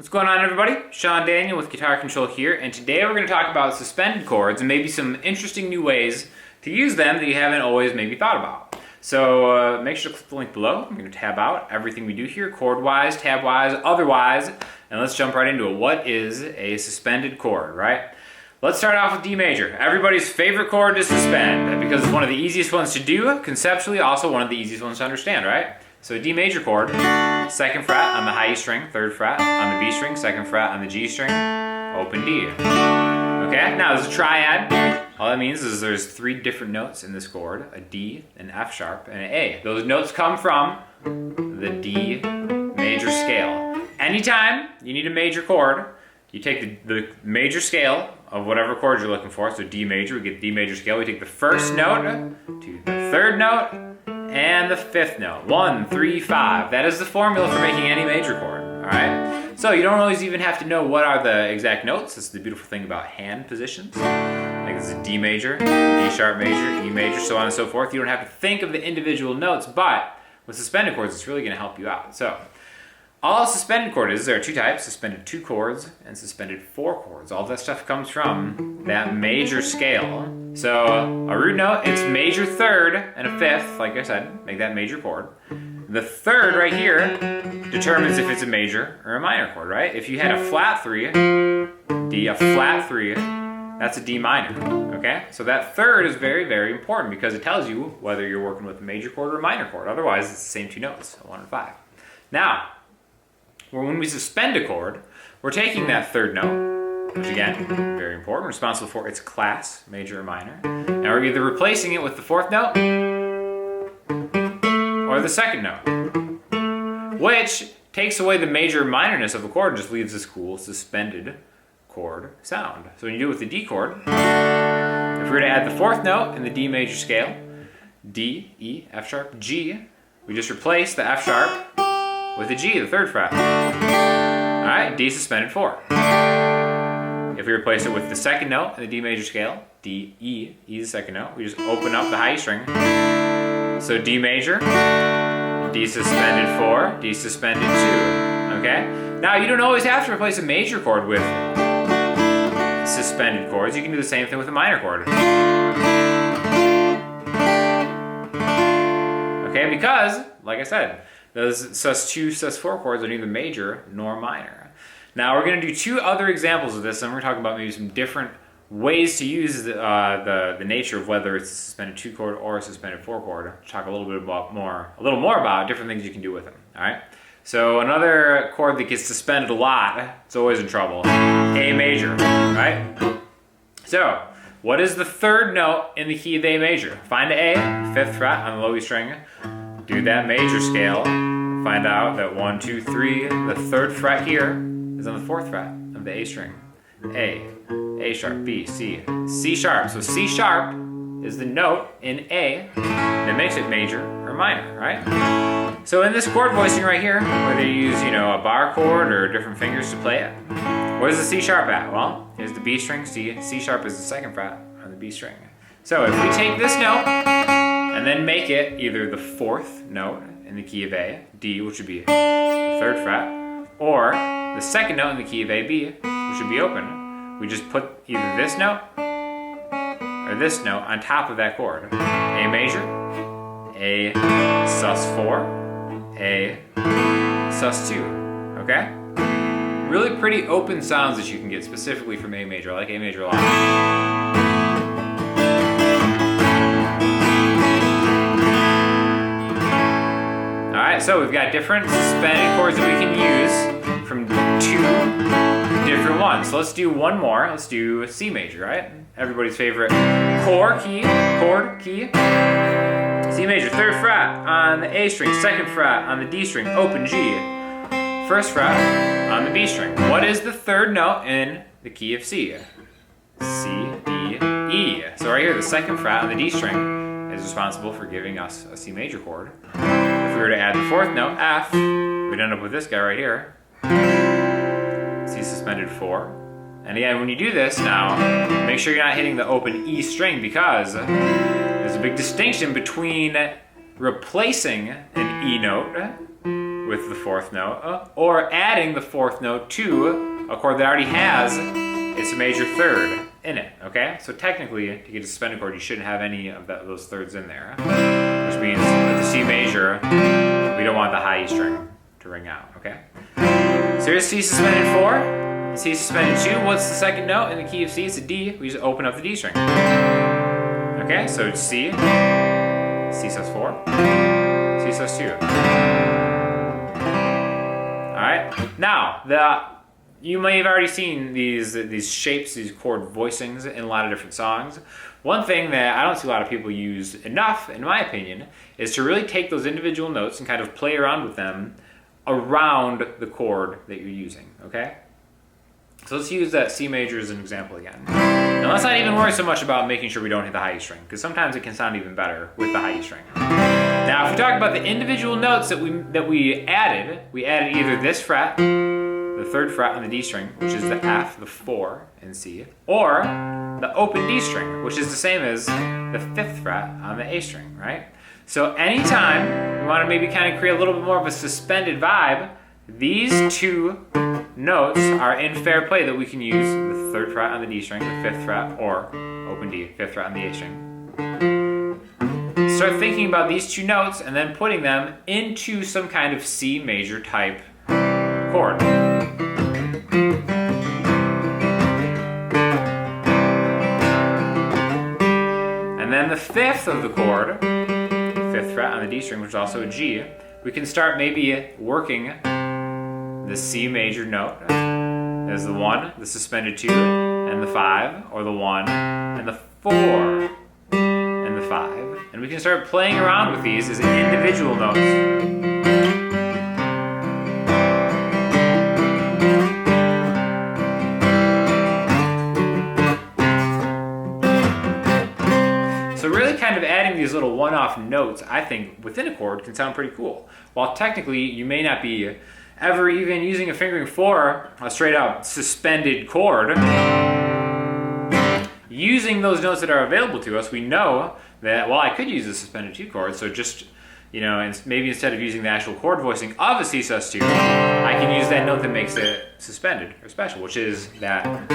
What's going on, everybody? Sean Daniel with Guitar Control here, and today we're going to talk about suspended chords and maybe some interesting new ways to use them that you haven't always maybe thought about. So make sure to click the link below. I'm going to tab out everything we do here, chord-wise, tab-wise, otherwise, and let's jump right into it. What is a suspended chord, right? Let's start off with D major. Everybody's favorite chord to suspend because it's one of the easiest ones to do, conceptually also one of the easiest ones to understand, right? So a D major chord, 2nd fret on the high E string, 3rd fret on the B string, 2nd fret on the G string, open D. Okay, now there's a triad. All that means is there's 3 different notes in this chord, a D, an F sharp, and an A. Those notes come from the D major scale. Anytime you need a major chord, you take the major scale of whatever chord you're looking for. So D major, we get D major scale. We take the 1st note to the 3rd note, and the 5th note. 1, 3, 5. That is the formula for making any major chord, all right? So you don't always even have to know what are the exact notes. This is the beautiful thing about hand positions. Like this is a D major, D sharp major, E major, so on and so forth. You don't have to think of the individual notes, but with suspended chords, it's really gonna help you out. So all a suspended chord is, there are 2 types, suspended 2 chords and suspended 4 chords. All that stuff comes from that major scale. So a root note, it's major 3rd and a 5th, like I said, make that major chord. The 3rd right here determines if it's a major or a minor chord, right? If you had a flat 3, D, a flat 3, that's a D minor, okay? So that 3rd is very, very important because it tells you whether you're working with a major chord or a minor chord. Otherwise, it's the same 2 notes, 1 and 5. Now, when we suspend a chord, we're taking that 3rd note, which again, very important, responsible for its class, major or minor, and we're either replacing it with the 4th note or the 2nd note, which takes away the major minorness of a chord and just leaves this cool suspended chord sound. So when you do it with the D chord, if we were to add the 4th note in the D major scale, D, E, F sharp, G, we just replace the F sharp with the G, the 3rd fret. All right, D suspended 4. If we replace it with the 2nd note in the D major scale, D, E, E is the 2nd note, we just open up the high E string. So D major, D suspended 4, D suspended 2, okay? Now you don't always have to replace a major chord with suspended chords. You can do the same thing with a minor chord. Okay, because, like I said, those sus2, sus4 chords are neither major nor minor. Now we're going to do 2 other examples of this, and we're going to talk about maybe some different ways to use the nature of whether it's a suspended 2 chord or a suspended 4 chord. Talk a little more about different things you can do with them. All right. So another chord that gets suspended a lot, it's always in trouble. A major, right? So what is the 3rd note in the key of A major? Find A, 5th fret on the low E string. Do that major scale, find out that 1, 2, 3, the 3rd fret here is on the 4th fret of the A string. A sharp, B, C, C sharp. So C sharp is the note in A that makes it major or minor, right? So in this chord voicing right here, whether you use, a bar chord or different fingers to play it, where's the C sharp at? Well, here's the B string, C sharp is the 2nd fret on the B string. So if we take this note, and then make it either the 4th note in the key of A, D, which would be the 3rd fret, or the 2nd note in the key of A, B, which would be open. We just put either this note or this note on top of that chord. A major, A sus4, A sus2, okay? Really pretty open sounds that you can get specifically from A major. I like A major a lot. Alright, so we've got different suspended chords that we can use from 2 different ones. So let's do one more. Let's do C major, right? Everybody's favorite chord key. C major, 3rd fret on the A string, 2nd fret on the D string, open G, 1st fret on the B string. What is the 3rd note in the key of C? C, D, E. So right here, the 2nd fret on the D string is responsible for giving us a C major chord. If we were to add the 4th note, F, we'd end up with this guy right here. C suspended 4. And again, when you do this now, make sure you're not hitting the open E string because there's a big distinction between replacing an E note with the fourth note, or adding the fourth note to a chord that already has its major third in it, okay? So technically, to get a suspended chord, you shouldn't have any of those thirds in there, which means with the C major, we don't want the high E string to ring out, okay? So here's C suspended 4, C suspended 2. What's the second note in the key of C? It's a D. We just open up the D string. Okay, so it's C, C sus 4, C sus 2. Alright, now, you may have already seen these shapes, these chord voicings in a lot of different songs. One thing that I don't see a lot of people use enough, in my opinion, is to really take those individual notes and kind of play around with them around the chord that you're using, okay? So let's use that C major as an example again. Now let's not even worry so much about making sure we don't hit the high E string, because sometimes it can sound even better with the high E string. Now if we talk about the individual notes that we added either this fret, the third fret on the D string, which is the F, the 4 in C, or the open D string, which is the same as the 5th fret on the A string, right? So anytime we want to maybe kind of create a little bit more of a suspended vibe, these two notes are in fair play that we can use the 3rd fret on the D string, the 5th fret, or open D, 5th fret on the A string. Start thinking about these two notes and then putting them into some kind of C major type chord. And then the 5th of the chord, 5th fret on the D string, which is also a G, we can start maybe working the C major note as the 1, the suspended 2, and the 5, or the 1, and the 4, and the 5. And we can start playing around with these as individual notes. So really kind of adding these little one-off notes, I think, within a chord can sound pretty cool. While technically you may not be ever even using a fingering for a straight out suspended chord, using those notes that are available to us, we know that, well, I could use a suspended 2 chord, so just, you know, and maybe instead of using the actual chord voicing of a C sus 2, I can use that note that makes it suspended or special, which is that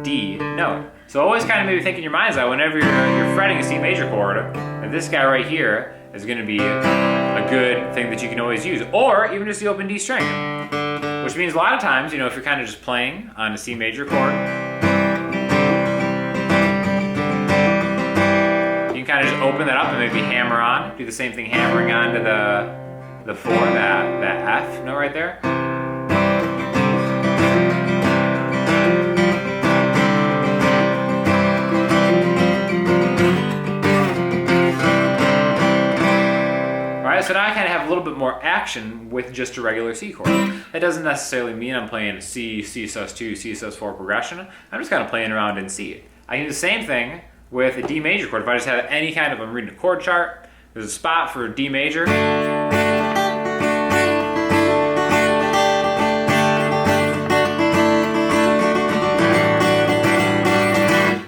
D note. So always kind of maybe think in your mind's eye, whenever you're fretting a C major chord, that this guy right here is going to be a good thing that you can always use, or even just the open D string, which means a lot of times, you know, if you're kind of just playing on a C major chord, you can kind of just open that up and maybe hammer on, do the same thing hammering onto the 4, that F note right there. So now I kind of have a little bit more action with just a regular C chord. That doesn't necessarily mean I'm playing a C, C sus 2, C sus 4 progression. I'm just kind of playing around in C. I can do the same thing with a D major chord. If I just have any kind of, I'm reading a chord chart, there's a spot for D major.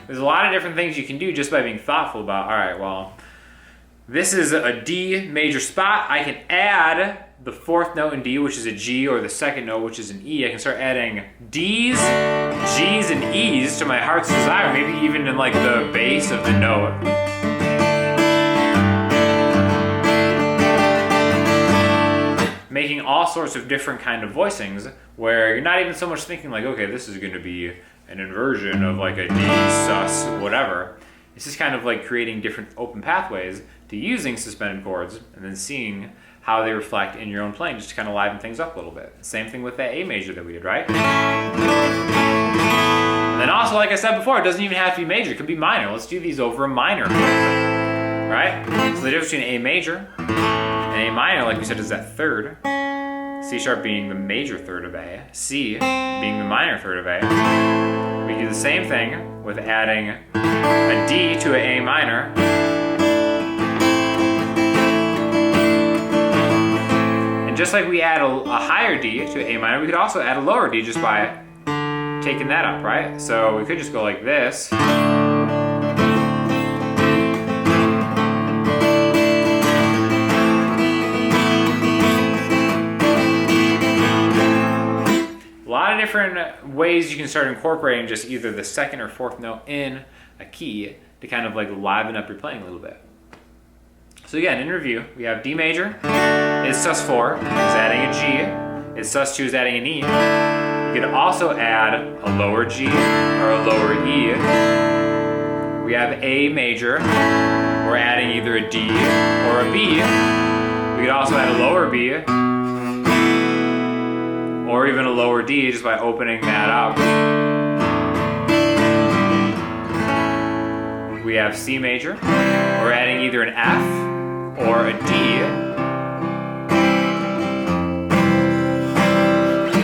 There's a lot of different things you can do just by being thoughtful about, all right, well, this is a D major spot. I can add the 4th note in D, which is a G, or the 2nd note, which is an E. I can start adding Ds, Gs, and Es to my heart's desire, maybe even in like the base of the note. Making all sorts of different kind of voicings where you're not even so much thinking like, okay, this is going to be an inversion of like a D, sus, whatever. It's just kind of like creating different open pathways to using suspended chords and then seeing how they reflect in your own playing, just to kind of liven things up a little bit. Same thing with that A major that we did, right? And then also, like I said before, it doesn't even have to be major, it could be minor. Let's do these over a minor chord, right? So the difference between A major and A minor, like we said, is that 3rd. C sharp being the major 3rd of A, C being the minor 3rd of A. We do the same thing with adding a D to an A minor. And just like we add a higher D to an A minor, we could also add a lower D just by taking that up, right? So we could just go like this. different ways you can start incorporating just either the second or fourth note in a key to kind of like liven up your playing a little bit. So again, in review, we have D major is sus4, is adding a G, is sus2 is adding an E. You could also add a lower G or a lower E. We have A major, we're adding either a D or a B. We could also add a lower B or even a lower D just by opening that up. We have C major, we're adding either an F or a D.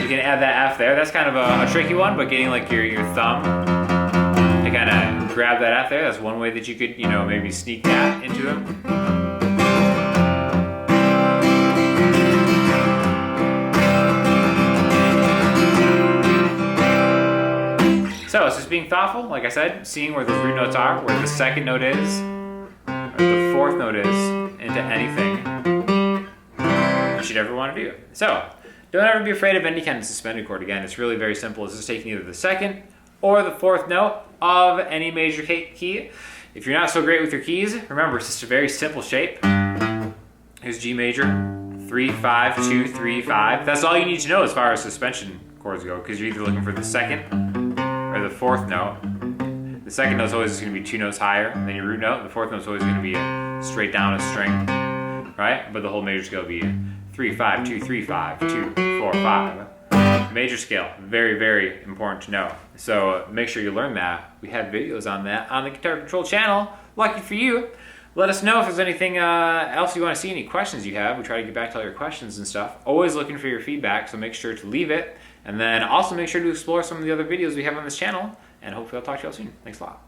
You can add that F there. That's kind of a tricky one, but getting like your thumb to kind of grab that F there, that's one way that you could, you know, maybe sneak that into it. So it's just being thoughtful, like I said, seeing where those root notes are, where the second note is, or the fourth note is, into anything you should ever want to do. So don't ever be afraid of any kind of suspended chord. Again, it's really very simple. It's just taking either the second or the fourth note of any major key. If you're not so great with your keys, remember it's just a very simple shape. Here's G major, 3, 5, 2, 3, 5. That's all you need to know as far as suspension chords go, because you're either looking for the second or the fourth note. The second note is always going to be 2 notes higher than your root note. The fourth note is always going to be straight down a string, right? But the whole major scale will be 3, 5, 2, 3, 5, 2, 4, 5. Major scale, very, very important to know. So make sure you learn that. We have videos on that on the Guitar Control channel. Lucky for you. Let us know if there's anything else you want to see, any questions you have. We try to get back to all your questions and stuff. Always looking for your feedback, so make sure to leave it. And then also make sure to explore some of the other videos we have on this channel. And hopefully I'll talk to you all soon. Thanks a lot.